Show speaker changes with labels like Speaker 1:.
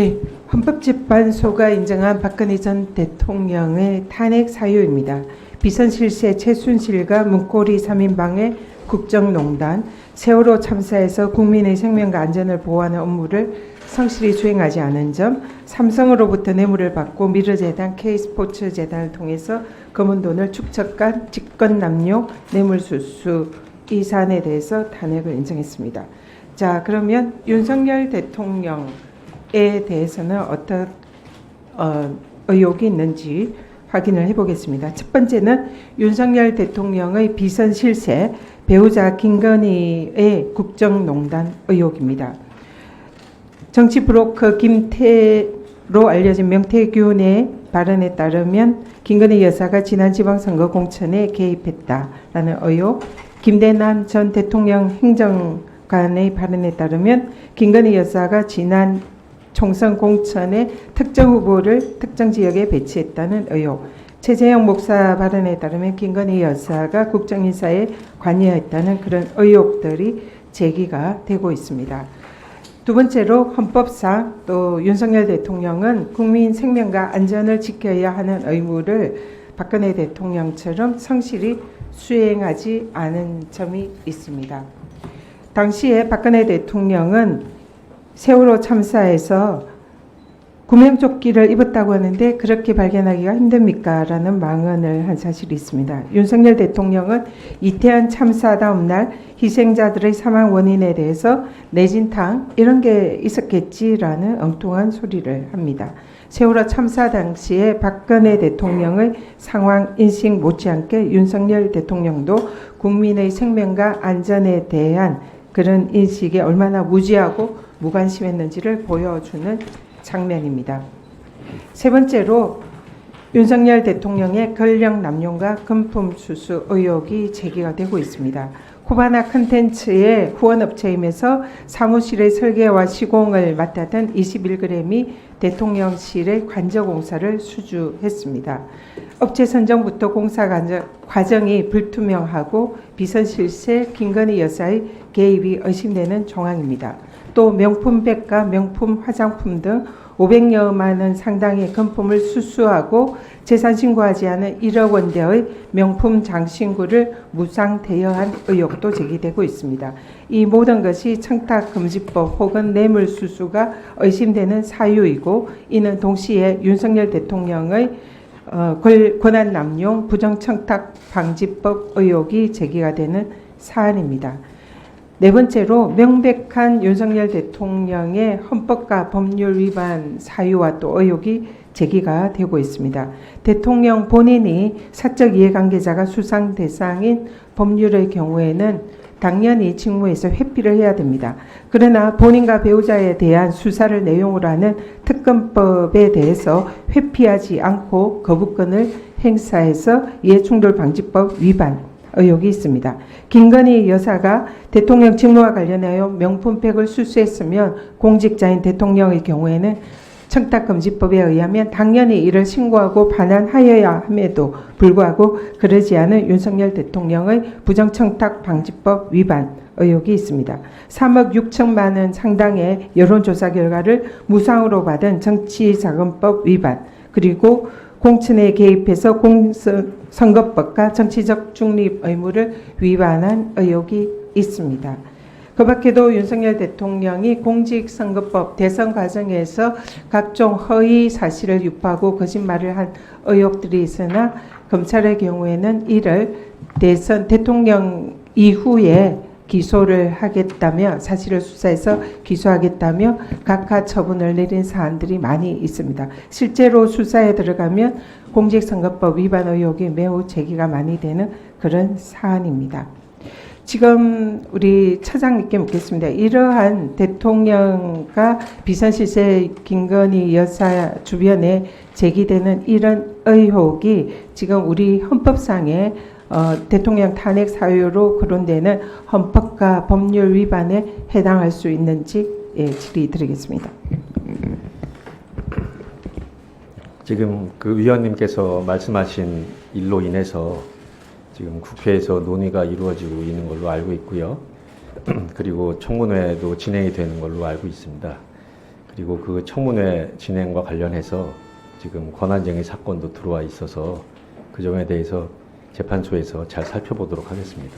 Speaker 1: 네, 헌법재판소가 인정한 박근혜 전 대통령의 탄핵 사유입니다. 비선실세 최순실과 문고리 3인방의 국정농단, 세월호 참사에서 국민의 생명과 안전을 보호하는 업무를 성실히 수행하지 않은 점, 삼성으로부터 뇌물을 받고 미르재단, K스포츠재단을 통해서 검은 돈을 축적한 직권남용, 뇌물수수 이 사안에 대해서 탄핵을 인정했습니다. 자, 그러면 윤석열 대통령에 대해서는 어떤 의혹이 있는지 확인을 해보겠습니다. 첫 번째는 윤석열 대통령의 비선실세, 배우자 김건희의 국정농단 의혹입니다. 정치 브로커 김태로 알려진 명태균의 발언에 따르면 김건희 여사가 지난 지방선거 공천에 개입했다라는 의혹, 김대남 전 대통령 행정관의 발언에 따르면 김건희 여사가 지난 총선 공천에 특정 후보를 특정 지역에 배치했다는 의혹, 최재형 목사 발언에 따르면 김건희 여사가 국정인사에 관여했다는 그런 의혹들이 제기가 되고 있습니다. 두 번째로 헌법상 또 윤석열 대통령은 국민 생명과 안전을 지켜야 하는 의무를 박근혜 대통령처럼 성실히 수행하지 않은 점이 있습니다. 당시에 박근혜 대통령은 세월호 참사에서 구명조끼를 입었다고 하는데 그렇게 발견하기가 힘듭니까? 라는 망언을 한 사실이 있습니다. 윤석열 대통령은 이태원 참사 다음 날 희생자들의 사망 원인에 대해서 내진탕 이런 게 있었겠지라는 엉뚱한 소리를 합니다. 세월호 참사 당시에 박근혜 대통령의 상황 인식 못지않게 윤석열 대통령도 국민의 생명과 안전에 대한 그런 인식에 얼마나 무지하고 무관심했는지를 보여주는 장면입니다. 세 번째로 윤석열 대통령의 권력 남용과 금품 수수 의혹이 제기가 되고 있습니다. 코바나 컨텐츠의 후원업체임에서 사무실의 설계와 시공을 맡았던 21g이 대통령실의 관저공사를 수주했습니다. 업체 선정부터 공사 과정이 불투명하고 비선실세 김건희 여사의 개입이 의심되는 정황입니다. 또 명품백과 명품 화장품 등 500여만 원 상당의 금품을 수수하고 재산 신고하지 않은 1억 원대의 명품 장신구를 무상 대여한 의혹도 제기되고 있습니다. 이 모든 것이 청탁금지법 혹은 뇌물수수가 의심되는 사유이고 이는 동시에 윤석열 대통령의 권한남용 부정청탁방지법 의혹이 제기가 되는 사안입니다. 네 번째로 명백한 윤석열 대통령의 헌법과 법률 위반 사유와 또 의혹이 제기가 되고 있습니다. 대통령 본인이 사적 이해관계자가 수상 대상인 법률의 경우에는 당연히 직무에서 회피를 해야 됩니다. 그러나 본인과 배우자에 대한 수사를 내용으로 하는 특검법에 대해서 회피하지 않고 거부권을 행사해서 이해충돌방지법 위반 의혹이 있습니다. 김건희 여사가 대통령 직무와 관련하여 명품백을 수수했으면 공직자인 대통령의 경우에는 청탁금지법에 의하면 당연히 이를 신고하고 반환하여야 함에도 불구하고 그러지 않은 윤석열 대통령의 부정청탁방지법 위반 의혹이 있습니다. 3억 6천만 원 상당의 여론조사 결과를 무상으로 받은 정치자금법 위반, 그리고 공천에 개입해서 선거법과 정치적 중립 의무를 위반한 의혹이 있습니다. 그 밖에도 윤석열 대통령이 공직선거법 대선 과정에서 각종 허위 사실을 유포하고 거짓말을 한 의혹들이 있으나 검찰의 경우에는 이를 대통령 이후에 기소를 하겠다며 사실을 수사해서 기소하겠다며 각하 처분을 내린 사안들이 많이 있습니다. 실제로 수사에 들어가면 공직선거법 위반 의혹이 매우 제기가 많이 되는 그런 사안입니다. 지금 우리 처장님께 묻겠습니다. 이러한 대통령과 비선실세 김건희 여사 주변에 제기되는 이런 의혹이 지금 우리 헌법상에 대통령 탄핵 사유로 거론되는 헌법과 법률 위반에 해당할 수 있는지 질의드리겠습니다.
Speaker 2: 지금 그 위원님께서 말씀하신 일로 인해서 지금 국회에서 논의가 이루어지고 있는 걸로 알고 있고요. 그리고 청문회도 진행이 되는 걸로 알고 있습니다. 그리고 그 청문회 진행과 관련해서 지금 권한쟁의 사건도 들어와 있어서 그 점에 대해서 재판소에서 잘 살펴보도록 하겠습니다.